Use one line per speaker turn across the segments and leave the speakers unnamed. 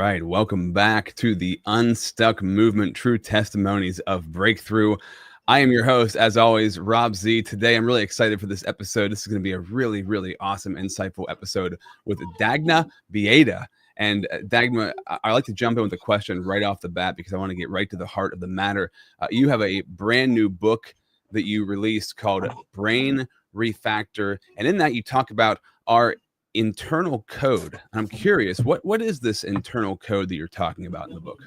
right. Welcome back to the Unstuck movement, true testimonies of breakthrough. I am your host, as always, Rob Z. Today, I'm really excited for this episode. This is going to be a really, really awesome, insightful episode with Dagna Bieda. And Dagna, I like to jump in with a question right off the bat because I want to get right to the heart of the matter. You have a brand new book that you released called Brain Refactor. And in that, you talk about our internal code. I'm curious, what is this internal code that you're talking about in the book?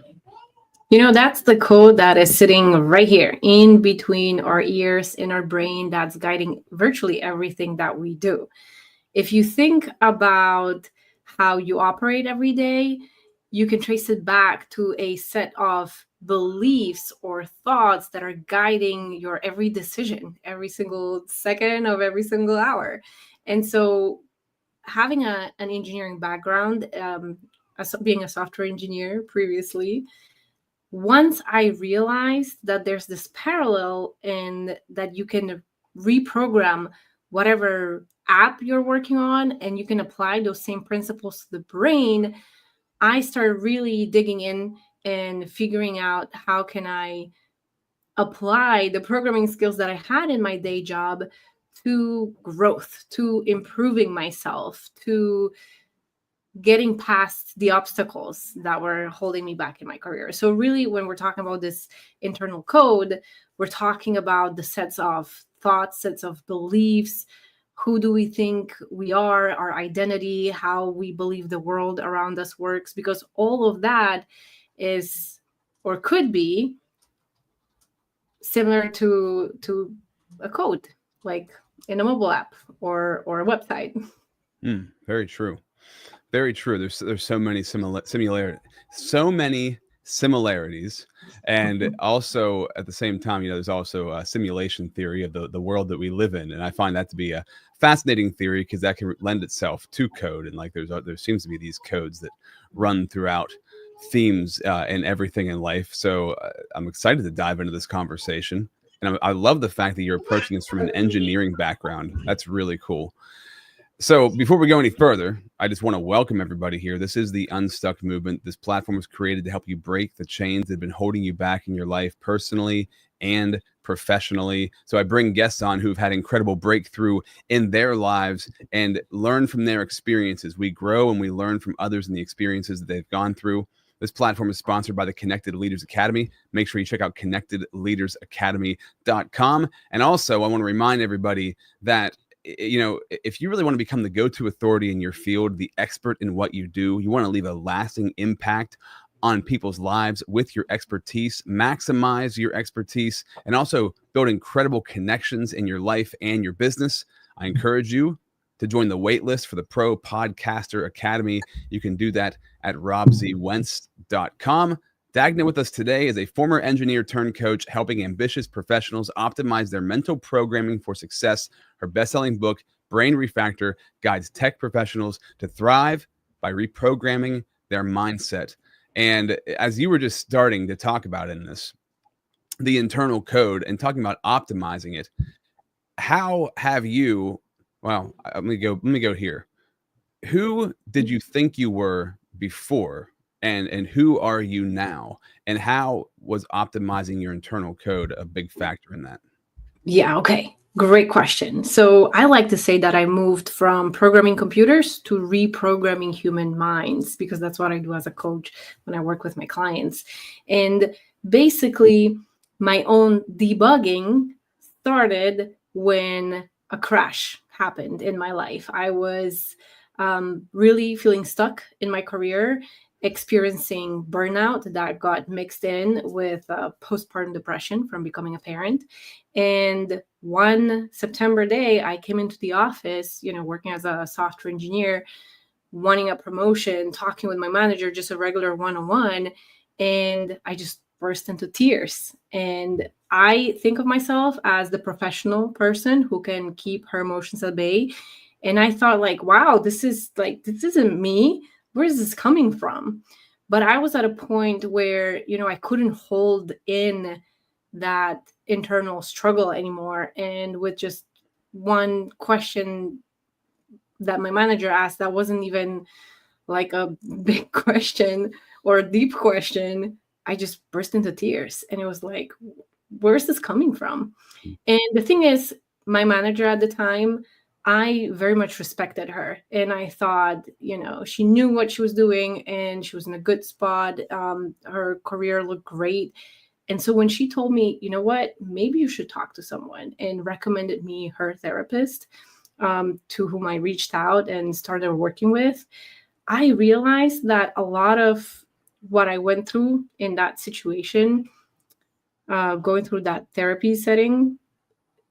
That's the code that is sitting right here in between our ears, in our brain, that's guiding virtually everything that we do. If you think about how you operate every day, you can trace it back to a set of beliefs or thoughts that are guiding your every decision, every single second of every single hour. And so having an engineering background, being a software engineer previously, once I realized that there's this parallel in that you can reprogram whatever app you're working on and you can apply those same principles to the brain, I started really digging in and figuring out how can I apply the programming skills that I had in my day job to growth, to improving myself, to getting past the obstacles that were holding me back in my career. So really, when we're talking about this internal code, we're talking about the sets of thoughts, sets of beliefs. Who do we think we are, our identity, how we believe the world around us works, because all of that is or could be similar to a code, like in a mobile app or a website.
Very true. Very true. There's so many similarities, and also at the same time, there's also a simulation theory of the world that we live in, and I find that to be a fascinating theory because that can lend itself to code, and like there seems to be these codes that run throughout themes in everything in life. So I'm excited to dive into this conversation, and I love the fact that you're approaching this from an engineering background. That's really cool. So before we go any further, I just want to welcome everybody here. This is the Unstuck movement. This platform was created to help you break the chains that have been holding you back in your life personally and professionally. So I bring guests on who've had incredible breakthrough in their lives and learn from their experiences. We grow and we learn from others and the experiences that they've gone through. This platform is sponsored by the Connected Leaders Academy. Make sure you check out connectedleadersacademy.com. And also, I want to remind everybody that if you really want to become the go-to authority in your field, the expert in what you do, you want to leave a lasting impact on people's lives with your expertise, maximize your expertise, and also build incredible connections in your life and your business. I encourage you to join the waitlist for the Pro Podcaster Academy. You can do that at RobZWentz.com. Dagna with us today is a former engineer turned coach helping ambitious professionals optimize their mental programming for success. Her best-selling book, Brain Refactor, guides tech professionals to thrive by reprogramming their mindset. And as you were just starting to talk about in this, the internal code and talking about optimizing it, how have you, well, let me go here. Who did you think you were before? And who are you now? And how was optimizing your internal code a big factor in that?
Yeah, okay. Great question. So I like to say that I moved from programming computers to reprogramming human minds, because that's what I do as a coach when I work with my clients. And basically, my own debugging started when a crash happened in my life. I was really feeling stuck in my career, experiencing burnout that got mixed in with postpartum depression from becoming a parent. And one September day, I came into the office, working as a software engineer, wanting a promotion, talking with my manager, just a regular one-on-one. And I just burst into tears. And I think of myself as the professional person who can keep her emotions at bay. And I thought, wow, this isn't me. Where is this coming from? But I was at a point where, I couldn't hold in that internal struggle anymore. And with just one question that my manager asked, that wasn't even like a big question or a deep question, I just burst into tears. And it was like, where's this coming from? And the thing is, my manager at the time, I very much respected her. And I thought, she knew what she was doing and she was in a good spot. Her career looked great. And so when she told me, you know what, maybe you should talk to someone, and recommended me her therapist, to whom I reached out and started working with, I realized that a lot of what I went through in that situation, going through that therapy setting,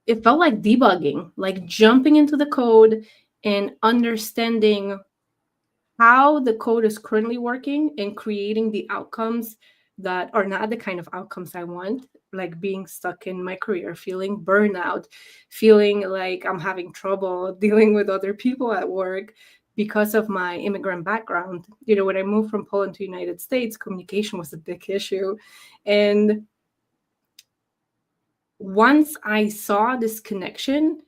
it felt like debugging, like jumping into the code and understanding how the code is currently working and creating the outcomes that are not the kind of outcomes I want, like being stuck in my career, feeling burnout, feeling like I'm having trouble dealing with other people at work because of my immigrant background. When I moved from Poland to United States, communication was a big issue. And once I saw this connection,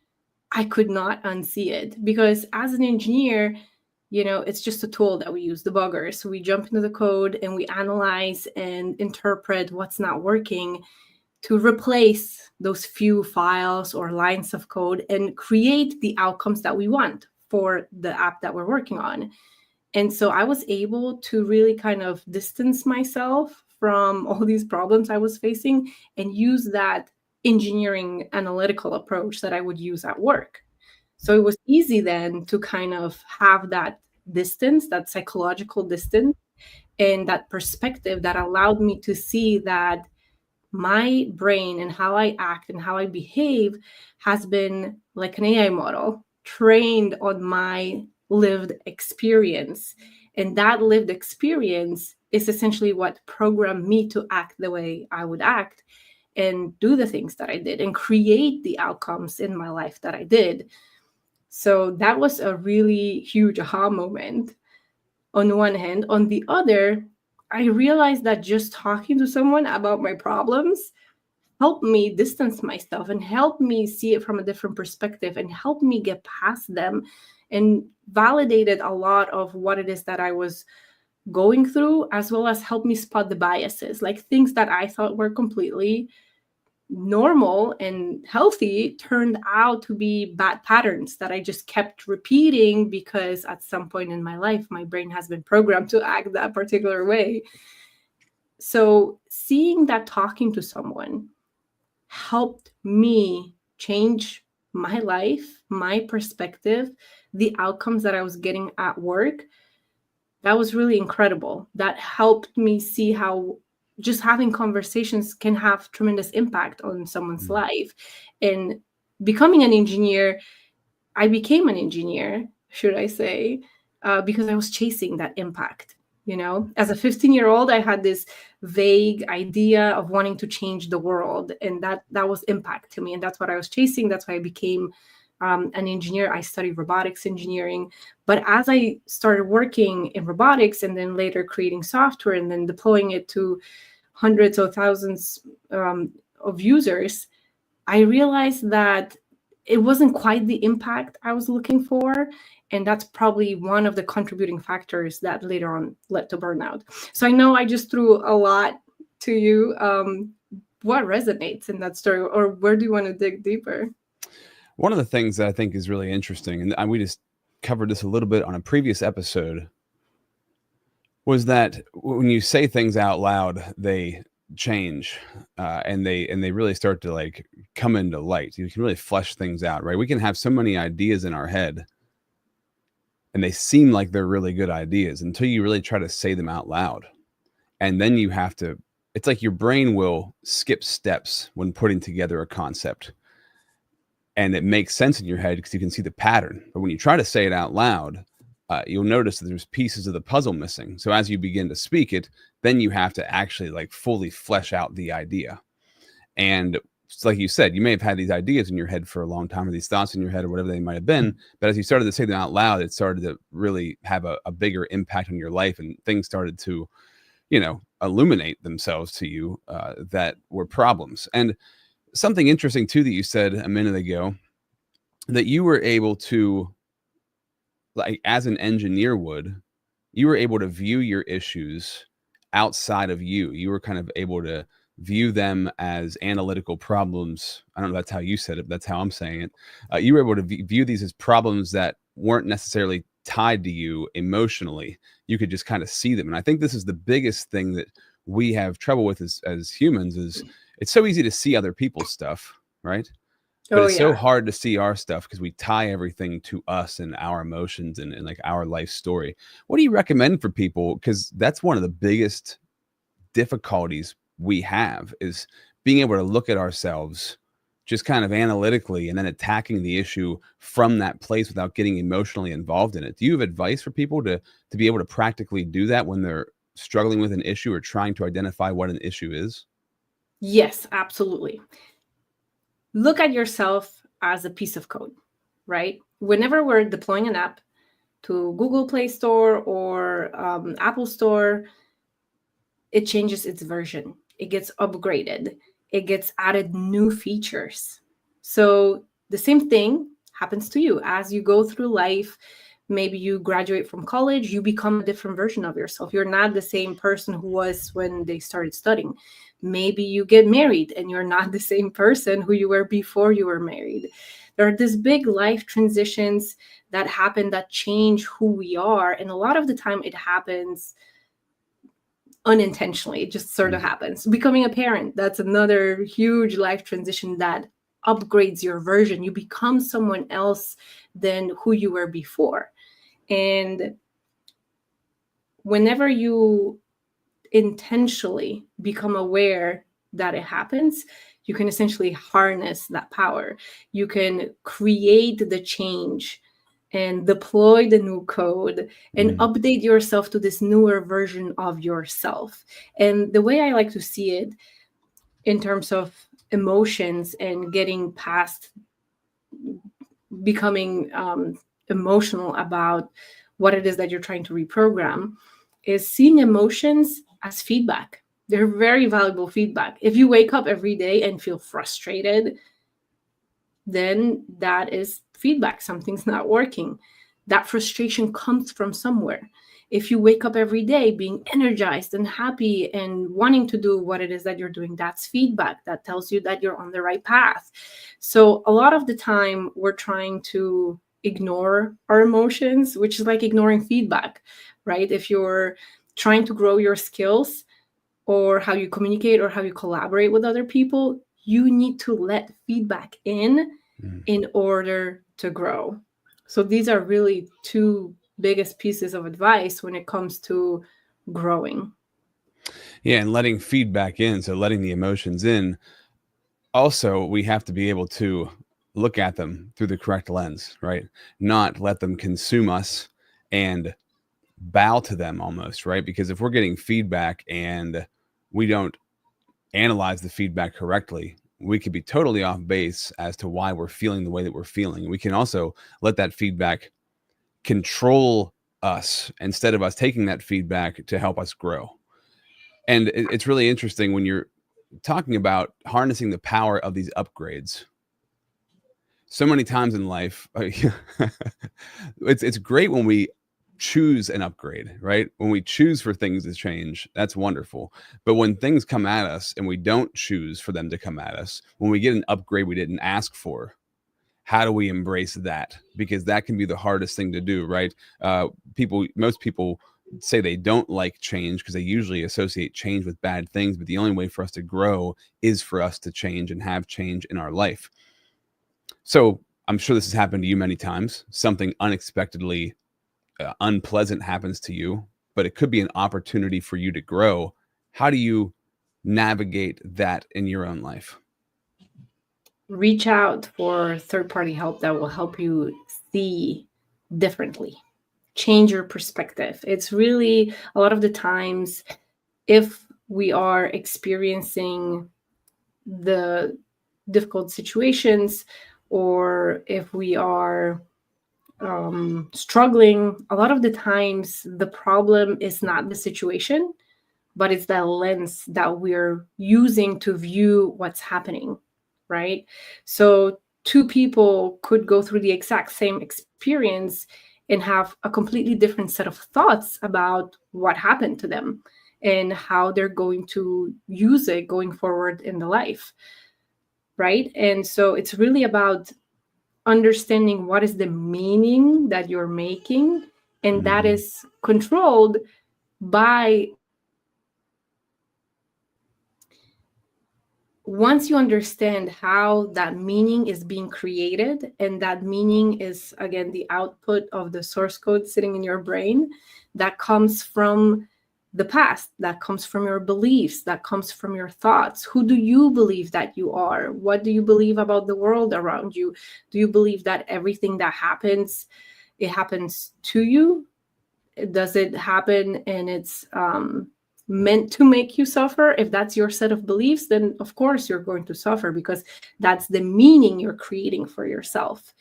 I could not unsee it, because as an engineer, it's just a tool that we use, debugger. So we jump into the code and we analyze and interpret what's not working to replace those few files or lines of code and create the outcomes that we want for the app that we're working on. And so I was able to really kind of distance myself from all these problems I was facing and use that engineering analytical approach that I would use at work. So it was easy then to kind of have that distance, that psychological distance, and that perspective that allowed me to see that my brain and how I act and how I behave has been like an AI model trained on my lived experience. And that lived experience is essentially what programmed me to act the way I would act and do the things that I did and create the outcomes in my life that I did. So that was a really huge aha moment on one hand. On the other, I realized that just talking to someone about my problems helped me distance myself and helped me see it from a different perspective and helped me get past them and validated a lot of what it is that I was going through, as well as helped me spot the biases, like things that I thought were completely normal and healthy turned out to be bad patterns that I just kept repeating because at some point in my life, my brain has been programmed to act that particular way. So seeing that talking to someone helped me change my life, my perspective, the outcomes that I was getting at work. That was really incredible. That helped me see how just having conversations can have tremendous impact on someone's life. And becoming an engineer, I became an engineer, should I say, because I was chasing that impact. As a 15-year-old, I had this vague idea of wanting to change the world, and that was impact to me. And that's what I was chasing. That's why I became an engineer. I studied robotics engineering. But as I started working in robotics and then later creating software and then deploying it to hundreds of thousands of users, I realized that it wasn't quite the impact I was looking for. And that's probably one of the contributing factors that later on led to burnout. So I know I just threw a lot to you. What resonates in that story, or where do you want to dig deeper?
One of the things that I think is really interesting, and we just covered this a little bit on a previous episode, was that when you say things out loud, they change, and they really start to like come into light. You can really flesh things out, right? We can have so many ideas in our head, and they seem like they're really good ideas until you really try to say them out loud. And then you have to, it's like your brain will skip steps when putting together a concept. And it makes sense in your head because you can see the pattern. But when you try to say it out loud, you'll notice that there's pieces of the puzzle missing. So as you begin to speak it, then you have to actually like fully flesh out the idea. And it's like you said, you may have had these ideas in your head for a long time, or these thoughts in your head, or whatever they might have been. But as you started to say them out loud, it started to really have a bigger impact on your life, and things started to, illuminate themselves to you that were problems. And something interesting too that you said a minute ago, that you were able to, like as an engineer would, you were able to view your issues outside of you. You were kind of able to view them as analytical problems. I don't know if that's how you said it, but that's how I'm saying it. You were able to view these as problems that weren't necessarily tied to you emotionally. You could just kind of see them. And I think this is the biggest thing that we have trouble with as humans is it's so easy to see other people's stuff, right? But it's so hard to see our stuff because we tie everything to us and our emotions and like our life story. What do you recommend for people? Because that's one of the biggest difficulties we have is being able to look at ourselves just kind of analytically and then attacking the issue from that place without getting emotionally involved in it. Do you have advice for people to be able to practically do that when they're struggling with an issue or trying to identify what an issue is?
Yes, absolutely. Look at yourself as a piece of code, right? Whenever we're deploying an app to Google Play Store or Apple Store, it changes its version. It gets upgraded. It gets added new features. So the same thing happens to you as you go through life. Maybe you graduate from college, you become a different version of yourself. You're not the same person who was when they started studying. Maybe you get married and you're not the same person who you were before you were married. There are these big life transitions that happen that change who we are. And a lot of the time it happens unintentionally. It just sort of happens. Becoming a parent, that's another huge life transition that upgrades your version. You become someone else than who you were before. And whenever you intentionally become aware that it happens, you can essentially harness that power. You can create the change and deploy the new code and update yourself to this newer version of yourself. And the way I like to see it in terms of emotions and getting past becoming emotional about what it is that you're trying to reprogram is seeing emotions as feedback. They're very valuable feedback. If you wake up every day and feel frustrated, then that is feedback. Something's not working. That frustration comes from somewhere. If you wake up every day being energized and happy and wanting to do what it is that you're doing, that's feedback. That tells you that you're on the right path. So a lot of the time we're trying to ignore our emotions, which is like ignoring feedback, right? If you're trying to grow your skills or how you communicate or how you collaborate with other people, you need to let feedback in order to grow. So these are really two biggest pieces of advice when it comes to growing.
Yeah, and letting feedback in, so letting the emotions in. Also, we have to be able to look at them through the correct lens, right? Not let them consume us and bow to them almost, right? Because if we're getting feedback and we don't analyze the feedback correctly, we could be totally off base as to why we're feeling the way that we're feeling. We can also let that feedback control us instead of us taking that feedback to help us grow. And it's really interesting when you're talking about harnessing the power of these upgrades. So many times in life, it's great when we choose an upgrade, right? When we choose for things to change, that's wonderful. But when things come at us and we don't choose for them to come at us, when we get an upgrade we didn't ask for, how do we embrace that? Because that can be the hardest thing to do, right? Most people say they don't like change because they usually associate change with bad things. But the only way for us to grow is for us to change and have change in our life. So I'm sure this has happened to you many times. Something unexpectedly unpleasant happens to you, but it could be an opportunity for you to grow. How do you navigate that in your own life?
Reach out for third-party help that will help you see differently, change your perspective. It's really a lot of the times, if we are experiencing the difficult situations or if we are struggling, a lot of the times the problem is not the situation, but it's that lens that we're using to view what's happening, right? So two people could go through the exact same experience and have a completely different set of thoughts about what happened to them and how they're going to use it going forward in the life, right? And so it's really about understanding what is the meaning that you're making, and that is controlled by, once you understand how that meaning is being created, and that meaning is, again, the output of the source code sitting in your brain that comes from the past, that comes from your beliefs, that comes from your thoughts. Who do you believe that you are? What do you believe about the world around you? Do you believe that everything that happens, it happens to you? Does it happen and it's meant to make you suffer? If that's your set of beliefs, then of course you're going to suffer, because that's the meaning you're creating for yourself.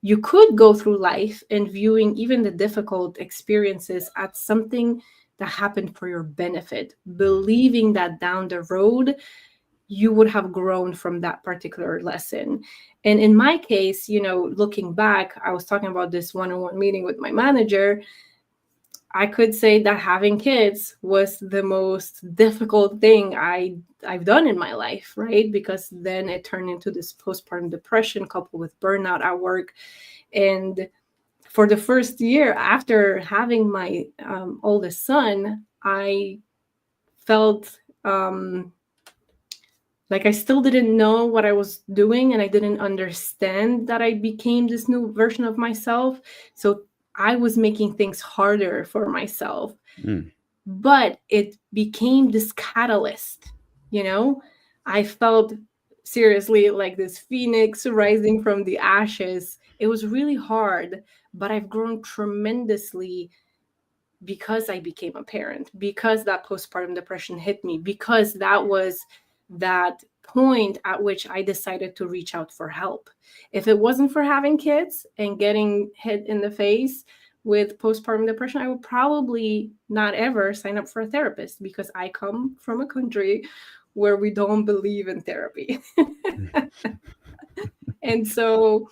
You could go through life and viewing even the difficult experiences as something that happened for your benefit, believing that down the road you would have grown from that particular lesson. And in my case, looking back, I was talking about this one-on-one meeting with my manager. I could say that having kids was the most difficult thing I've done in my life, right? Because then it turned into this postpartum depression coupled with burnout at work. And for the first year after having my oldest son, I felt like I still didn't know what I was doing, and I didn't understand that I became this new version of myself. So I was making things harder for myself, but it became this catalyst. I felt seriously like this phoenix rising from the ashes. It was really hard, but I've grown tremendously because I became a parent, because that postpartum depression hit me, because that was that point at which I decided to reach out for help. If it wasn't for having kids and getting hit in the face with postpartum depression, I would probably not ever sign up for a therapist, because I come from a country where we don't believe in therapy. And so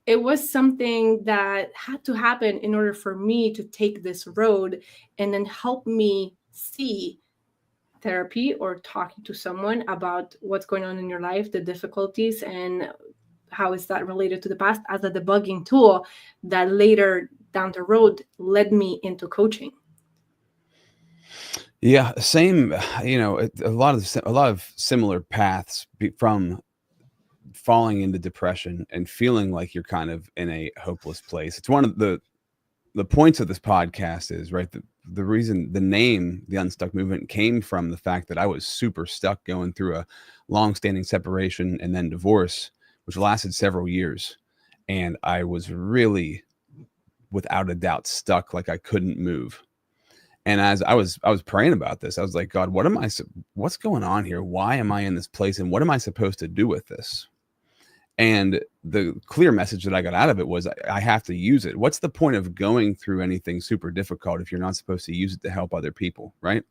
it was something that had to happen in order for me to take this road and then help me see therapy or talking to someone about what's going on in your life, the difficulties, and how is that related to the past, as a debugging tool that later down the road led me into coaching.
Yeah, same. A lot of similar paths from falling into depression and feeling like you're kind of in a hopeless place. It's one of the points of this podcast is, right, the reason the name, the Unstuck movement, came from the fact that I was super stuck going through a long-standing separation and then divorce, which lasted several years. And I was really, without a doubt, stuck, like I couldn't move. And as I was praying about this, I was like, God, what's going on here? Why am I in this place? And what am I supposed to do with this? And the clear message that I got out of it was I have to use it. What's the point of going through anything super difficult if you're not supposed to use it to help other people, right?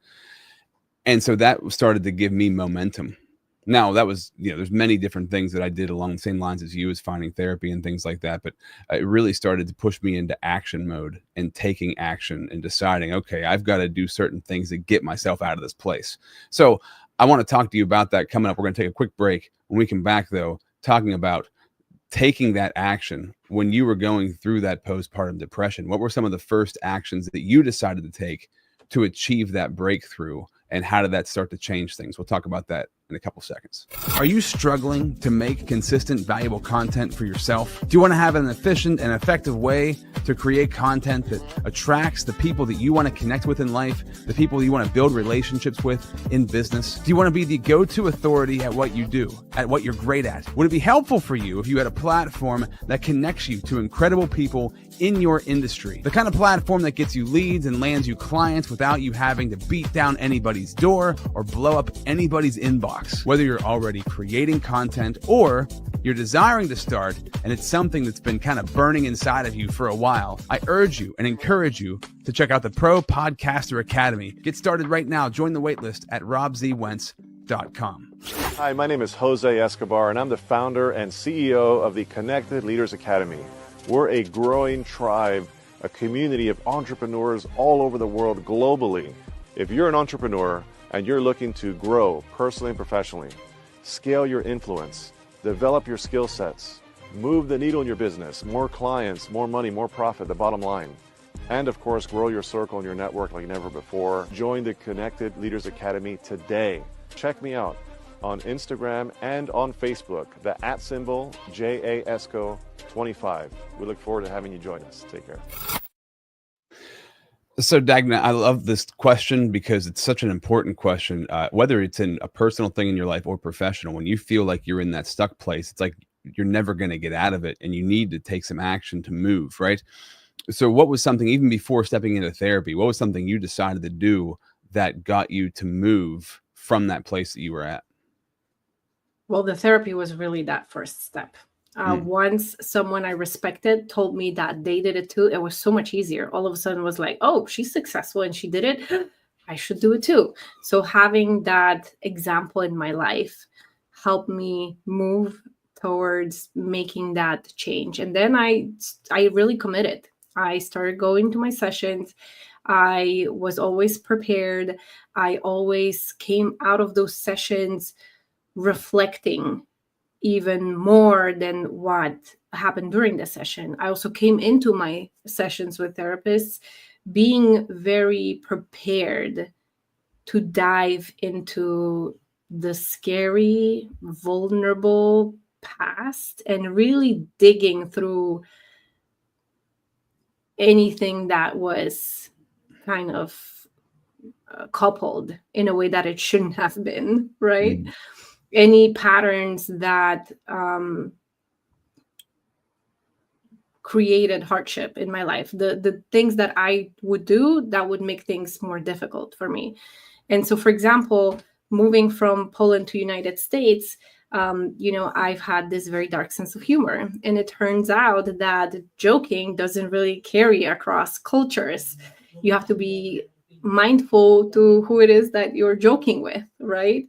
And so that started to give me momentum. Now, that was, there's many different things that I did along the same lines as you, as finding therapy and things like that. But it really started to push me into action mode and taking action and deciding, okay, I've got to do certain things to get myself out of this place. So I want to talk to you about that coming up. We're going to take a quick break. When we come back, though, talking about taking that action when you were going through that postpartum depression. What were some of the first actions that you decided to take to achieve that breakthrough, and how did that start to change things? We'll talk about that in a couple seconds. Are you struggling to make consistent, valuable content for yourself? Do you want to have an efficient and effective way to create content that attracts the people that you want to connect with in life, the people you want to build relationships with in business? Do you want to be the go-to authority at what you do, at what you're great at? Would it be helpful for you if you had a platform that connects you to incredible people in your industry? The kind of platform that gets you leads and lands you clients without you having to beat down anybody's door or blow up anybody's inbox. Whether you're already creating content or you're desiring to start and it's something that's been kind of burning inside of you for a while, I urge you and encourage you to check out the Pro Podcaster Academy. Get started right now. Join the waitlist at RobZWentz.com.
Hi, my name is Jose Escobar, and I'm the founder and CEO of the Connected Leaders Academy. We're a growing tribe a community of entrepreneurs all over the world globally. If you're an entrepreneur and you're looking to grow personally and professionally, scale your influence, develop your skill sets, move the needle in your business, more clients, more money, more profit, the bottom line, and of course, grow your circle and your network like never before, join the Connected Leaders Academy today. Check me out on Instagram and on Facebook, the @ JASCO25. We look forward to having you join us. Take care.
So, Dagna, I love this question because it's such an important question. Whether it's in a personal thing in your life or professional, when you feel like you're in that stuck place, it's like you're never going to get out of it, and you need to take some action to move, right? So, what was something, even before stepping into therapy, what was something you decided to do that got you to move from that place that you were at?
Well, the therapy was really that first step. Once someone I respected told me that they did it too, it was so much easier. All of a sudden it was like, oh, she's successful and she did it. I should do it too. So having that example in my life helped me move towards making that change. And then I really committed. I started going to my sessions. I was always prepared. I always came out of those sessions reflecting even more than what happened during the session. I also came into my sessions with therapists being very prepared to dive into the scary, vulnerable past and really digging through anything that was kind of coupled in a way that it shouldn't have been, right? Any patterns that created hardship in my life, the things that I would do that would make things more difficult for me. And so, for example, moving from Poland to United States, I've had this very dark sense of humor. And it turns out that joking doesn't really carry across cultures. You have to be mindful to who it is that you're joking with, right?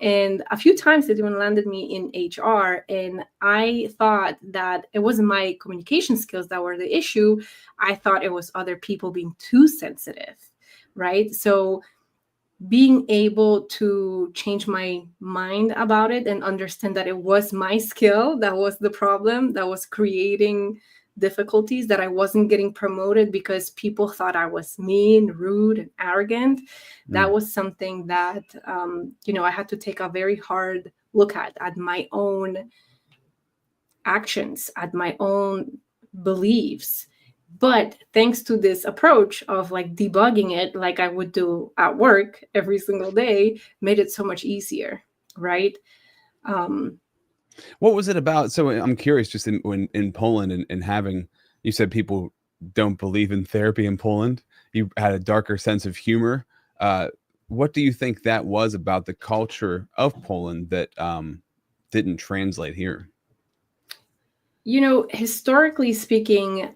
And a few times it even landed me in HR, and I thought that it wasn't my communication skills that were the issue. I thought it was other people being too sensitive, right? So being able to change my mind about it and understand that it was my skill that was the problem, that was creating difficulties, that I wasn't getting promoted because people thought I was mean, rude, and arrogant. That was something that, I had to take a very hard look at my own actions, at my own beliefs. But thanks to this approach of like debugging it, like I would do at work every single day, made it so much easier, right?
What was it about? So I'm curious, just in Poland and having, you said people don't believe in therapy in Poland. You had a darker sense of humor. What do you think that was about the culture of Poland that didn't translate here?
Historically speaking,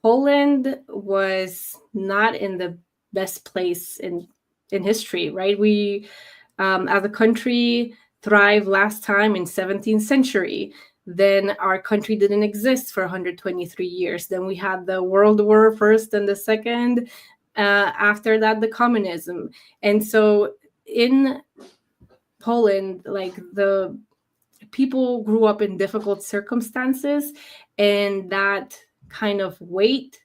Poland was not in the best place in history, right? We, as a country, thrived last time in 17th century. Then our country didn't exist for 123 years. Then we had the World War First and the Second. After that, the communism. And so in Poland, like the people grew up in difficult circumstances, and that kind of weight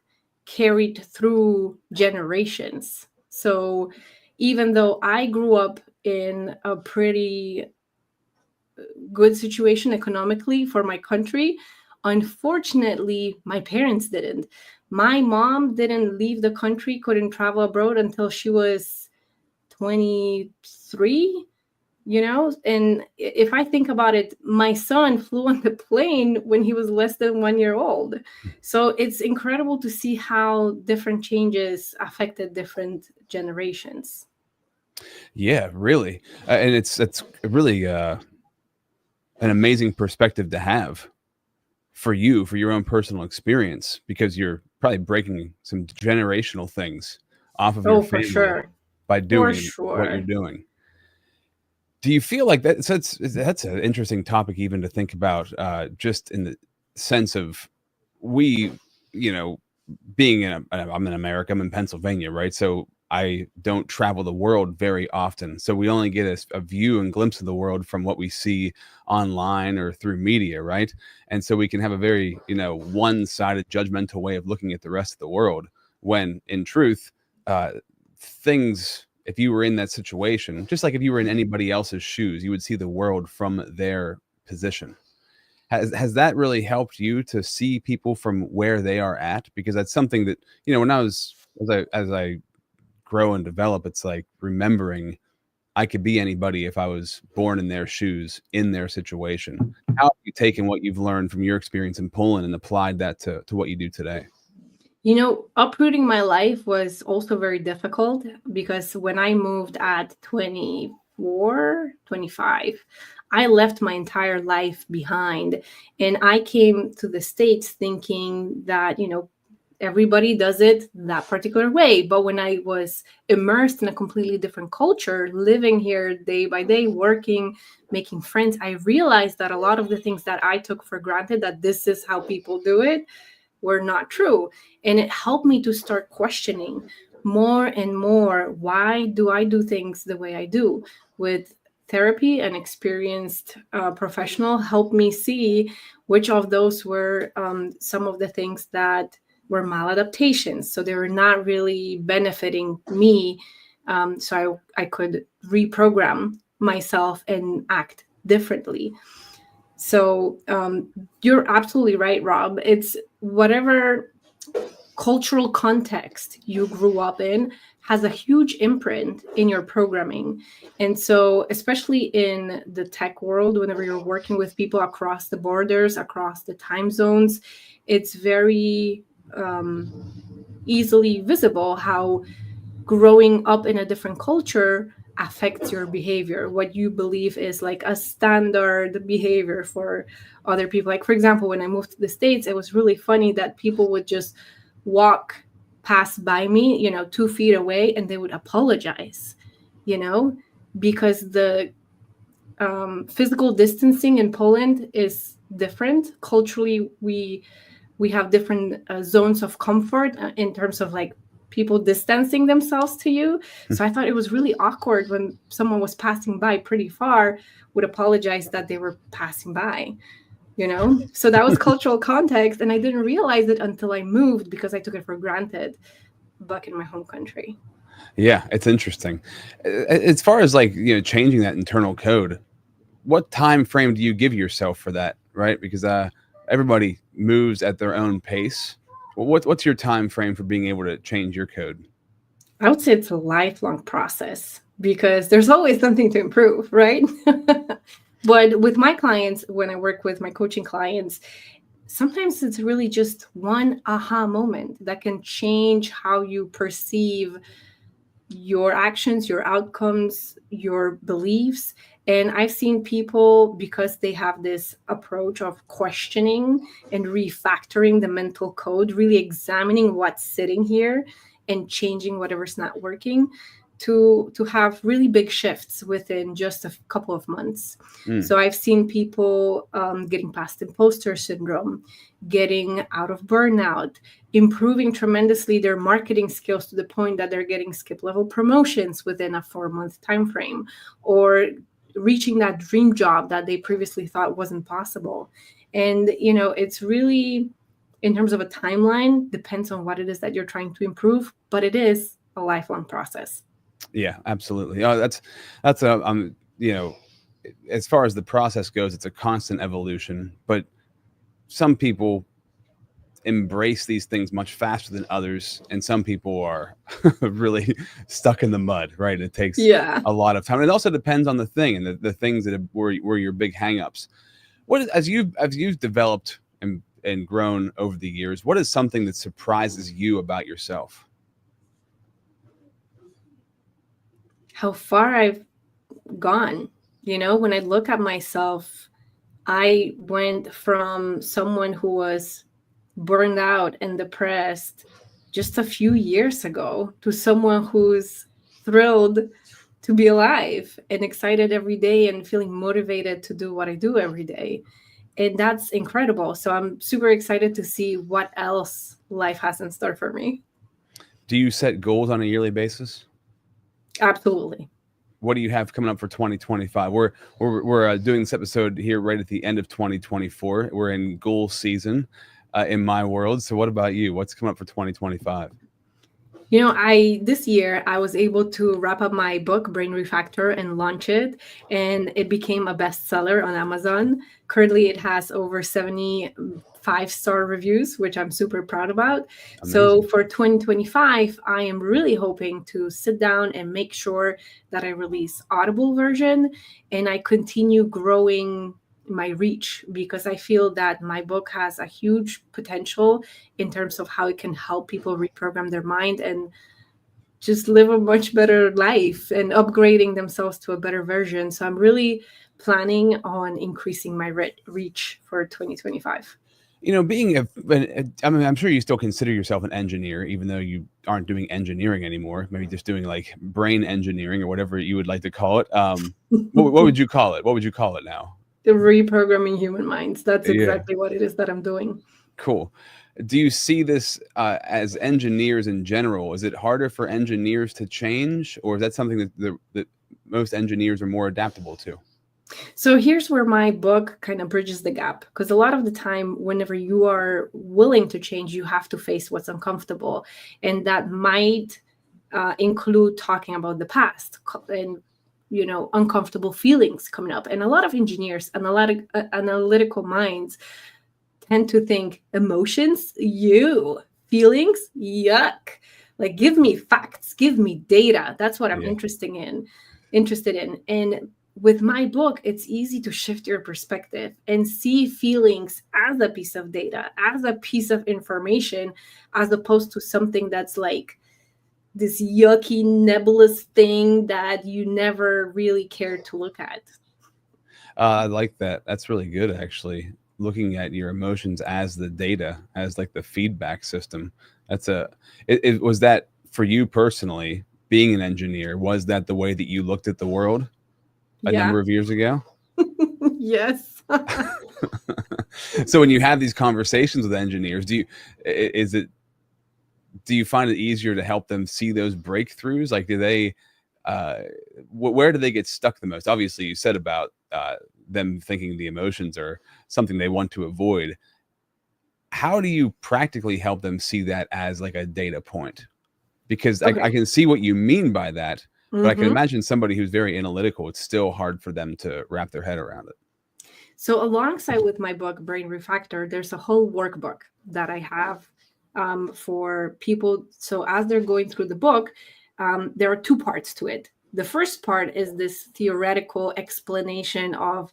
carried through generations. So even though I grew up in a pretty good situation economically for my country, unfortunately, my parents didn't. My mom didn't leave the country, couldn't travel abroad until she was 23. And if I think about it, my son flew on the plane when he was less than 1 year old. So it's incredible to see how different changes affected different generations.
Yeah, really. And it's really an amazing perspective to have for you, for your own personal experience, because you're probably breaking some generational things off of your family
for sure.
by doing what you're doing. Do you feel like that? So that's an interesting topic even to think about, just in the sense of we, being I'm in America, I'm in Pennsylvania, right? So I don't travel the world very often. So we only get a view and glimpse of the world from what we see online or through media, right? And so we can have a very, one-sided judgmental way of looking at the rest of the world, when in truth, things, if you were in that situation, just like if you were in anybody else's shoes, you would see the world from their position. Has that really helped you to see people from where they are at? Because that's something that, when as I grow and develop, it's like remembering I could be anybody if I was born in their shoes, in their situation. How have you taken what you've learned from your experience in Poland and applied that to what you do today?
Uprooting my life was also very difficult, because when I moved at 24, 25, I left my entire life behind. And I came to the States thinking that, everybody does it that particular way. But when I was immersed in a completely different culture, living here day by day, working, making friends, I realized that a lot of the things that I took for granted, that this is how people do it, were not true. And it helped me to start questioning more and more, why do I do things the way I do? With therapy, an experienced professional helped me see which of those were some of the things that were maladaptations. So they were not really benefiting me. So I could reprogram myself and act differently. So you're absolutely right, Rob. It's whatever cultural context you grew up in has a huge imprint in your programming. And so, especially in the tech world, whenever you're working with people across the borders, across the time zones, it's very easily visible how growing up in a different culture affects your behavior, what you believe is like a standard behavior for other people. Like, for example, when I moved to the States, it was really funny that people would just walk past by me, 2 feet away, and they would apologize, because the physical distancing in Poland is different. Culturally, we have different zones of comfort in terms of like people distancing themselves to you. So I thought it was really awkward when someone was passing by pretty far, would apologize that they were passing by, So that was cultural context. And I didn't realize it until I moved, because I took it for granted back in my home country.
Yeah, it's interesting. As far as like, changing that internal code, what time frame do you give yourself for that, right? Because everybody moves at their own pace. Well, what's your time frame for being able to change your code?
I would say it's a lifelong process, because there's always something to improve, right? But with my clients, when I work with my coaching clients, sometimes it's really just one aha moment that can change how you perceive your actions, your outcomes, your beliefs. And I've seen people, because they have this approach of questioning and refactoring the mental code, really examining what's sitting here and changing whatever's not working, to have really big shifts within just a couple of months. So I've seen people getting past imposter syndrome, getting out of burnout, improving tremendously their marketing skills to the point that they're getting skip level promotions within a 4-month time frame, or reaching that dream job that they previously thought wasn't possible. And, it's really, in terms of a timeline, depends on what it is that you're trying to improve, but it is a lifelong process.
Yeah, absolutely. Oh, that's as far as the process goes, it's a constant evolution, but some people embrace these things much faster than others, and some people are really stuck in the mud, right? It takes a lot of time. It also depends on the thing and the things that were your big hangups. As you've developed and grown over the years, what is something that surprises you about yourself?
How far I've gone. When I look at myself, I went from someone who was burned out and depressed just a few years ago to someone who's thrilled to be alive and excited every day and feeling motivated to do what I do every day. And that's incredible. So I'm super excited to see what else life has in store for me.
Do you set goals on a yearly basis?
Absolutely.
What do you have coming up for 2025? We're doing this episode here right at the end of 2024. We're in goal season in my world. So what about you? What's coming up for 2025?
You know, this year I was able to wrap up my book, Brain Refactor, and launch it. And it became a bestseller on Amazon. Currently, it has over 75-star reviews, which I'm super proud about.
Amazing.
So for 2025, I am really hoping to sit down and make sure that I release Audible version and I continue growing my reach, because I feel that my book has a huge potential in terms of how it can help people reprogram their mind and just live a much better life and upgrading themselves to a better version. So I'm really planning on increasing my reach for 2025.
You know, I'm sure you still consider yourself an engineer, even though you aren't doing engineering anymore. Maybe just doing like brain engineering or whatever you would like to call it. What would you call it? What would you call it now?
The reprogramming human minds. That's exactly what it is that I'm doing.
Cool. Do you see this as engineers in general? Is it harder for engineers to change, or is that something that most engineers are more adaptable to?
So here's where my book kind of bridges the gap, because a lot of the time, whenever you are willing to change, you have to face what's uncomfortable. And that might include talking about the past and uncomfortable feelings coming up. And a lot of engineers and a lot of analytical minds tend to think emotions, feelings, yuck. Like, give me facts, give me data. That's what I'm interested in. And with my book, it's easy to shift your perspective and see feelings as a piece of data, as a piece of information, as opposed to something that's like this yucky, nebulous thing that you never really cared to look at.
I like that. That's really good, actually. Looking at your emotions as the data, as like the feedback system. Was that for you personally, being an engineer, was that the way that you looked at the world a number of years ago?
Yes.
So when you have these conversations with engineers, do you find it easier to help them see those breakthroughs? Like, where do they get stuck the most? Obviously, you said about them thinking the emotions are something they want to avoid. How do you practically help them see that as like a data point? Because I can see what you mean by that, but I can imagine somebody who's very analytical, it's still hard for them to wrap their head around it.
So alongside with my book, Brain Refactor, there's a whole workbook that I have for people. So as they're going through the book, there are two parts to it. The first part is this theoretical explanation of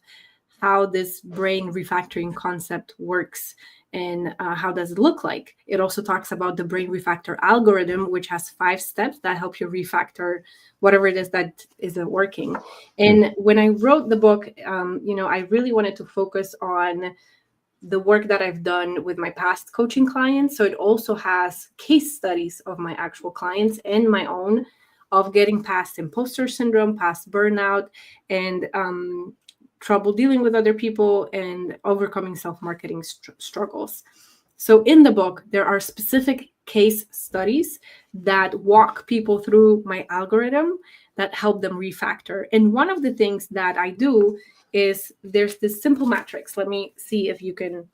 how this brain refactoring concept works and how does it look like. It also talks about the brain refactor algorithm, which has 5 steps that help you refactor whatever it is that isn't working. And when I wrote the book, I really wanted to focus on the work that I've done with my past coaching clients. So it also has case studies of my actual clients and my own, of getting past imposter syndrome, past burnout, and trouble dealing with other people and overcoming self-marketing struggles. So in the book, there are specific case studies that walk people through my algorithm that help them refactor. And one of the things that I do is there's this simple matrix. Let me see if you can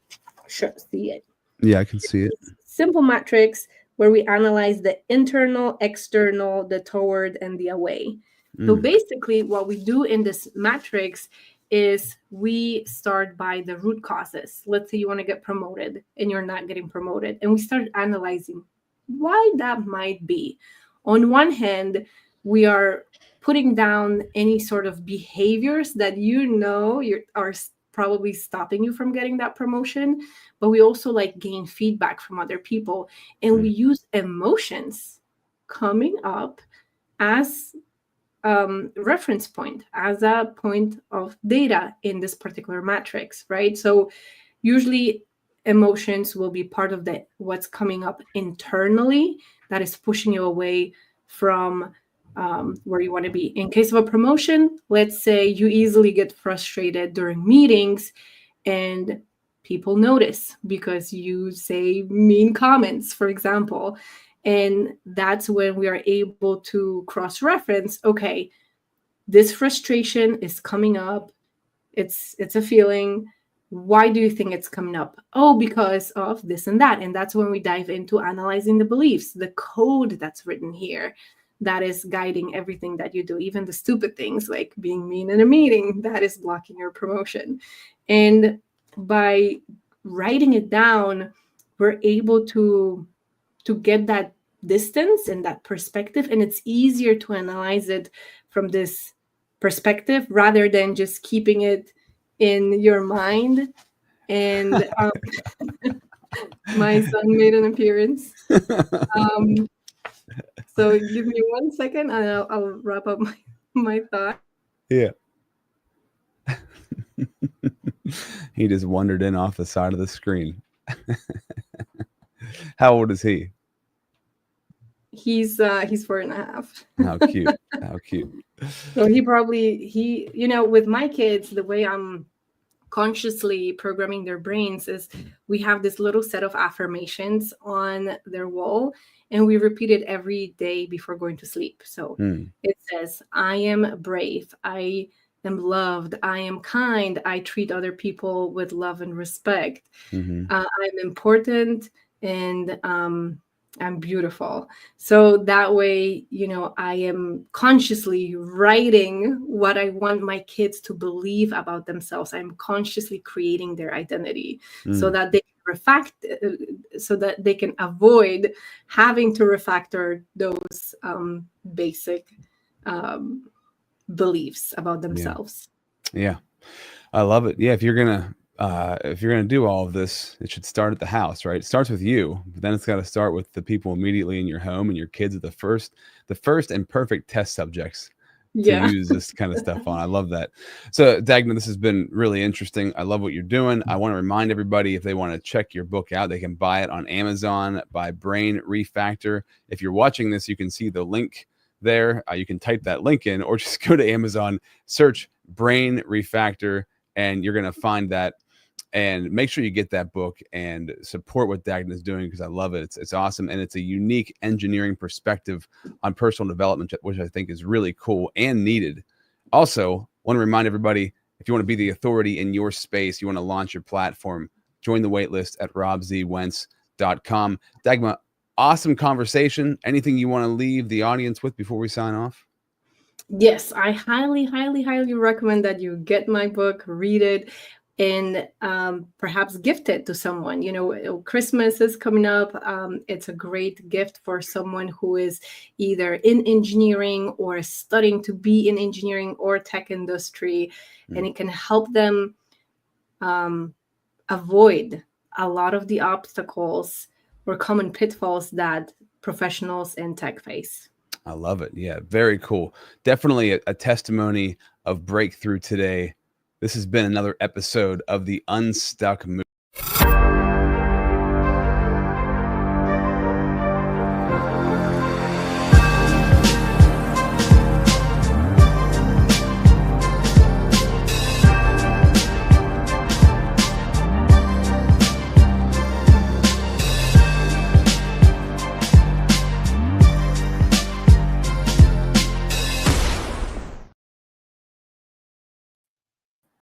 see it.
Yeah, I can see it.
Simple matrix where we analyze the internal, external, the toward, and the away. So basically what we do in this matrix is we start by the root causes. Let's say you want to get promoted and you're not getting promoted. And we start analyzing why that might be. On one hand, we are putting down any sort of behaviors that are probably stopping you from getting that promotion. But we also gain feedback from other people. And we use emotions coming up as reference point, as a point of data in this particular matrix, right? So usually emotions will be part of what's coming up internally that is pushing you away from where you want to be. In case of a promotion, let's say you easily get frustrated during meetings and people notice because you say mean comments, for example. And that's when we are able to cross-reference, okay, this frustration is coming up. It's a feeling. Why do you think it's coming up? Oh, because of this and that. And that's when we dive into analyzing the beliefs, the code that's written here that is guiding everything that you do, even the stupid things like being mean in a meeting that is blocking your promotion. And by writing it down, we're able to get that distance and that perspective, and it's easier to analyze it from this perspective rather than just keeping it in your mind. And my son made an appearance. So give me 1 second and I'll wrap up my thought.
Yeah. He just wandered in off the side of the screen. How old is he?
He's 4.5.
How cute. How cute.
So he with my kids, the way I'm consciously programming their brains is we have this little set of affirmations on their wall, and we repeat it every day before going to sleep. So it says, I am brave, I am loved, I am kind, I treat other people with love and respect, I'm important, and I'm beautiful. So that way, I am consciously writing what I want my kids to believe about themselves. I'm consciously creating their identity so that they can avoid having to refactor those basic beliefs about themselves.
Yeah. I love it. Yeah. If you're gonna do all of this, it should start at the house, right? It starts with you, but then it's got to start with the people immediately in your home, and your kids are the first and perfect test subjects to use this kind of stuff on. I love that. So Dagna, this has been really interesting. I love what you're doing. I want to remind everybody, if they want to check your book out, they can buy it on Amazon by Brain Refactor. If you're watching this, you can see the link there. You can type that link in, or just go to Amazon, search Brain Refactor, and you're going to find that. And make sure you get that book and support what Dagna is doing, because I love it. It's awesome. And it's a unique engineering perspective on personal development, which I think is really cool and needed. Also, want to remind everybody, if you want to be the authority in your space, you want to launch your platform, join the waitlist at RobZWentz.com. Dagna, awesome conversation. Anything you want to leave the audience with before we sign off?
Yes, I highly, highly, highly recommend that you get my book, read it, and perhaps gift it to someone. Christmas is coming up. It's a great gift for someone who is either in engineering or studying to be in engineering or tech industry, and it can help them avoid a lot of the obstacles or common pitfalls that professionals in tech face.
I love it. Yeah, very cool. Definitely a testimony of breakthrough today. This has been another episode of the Unstuck movement.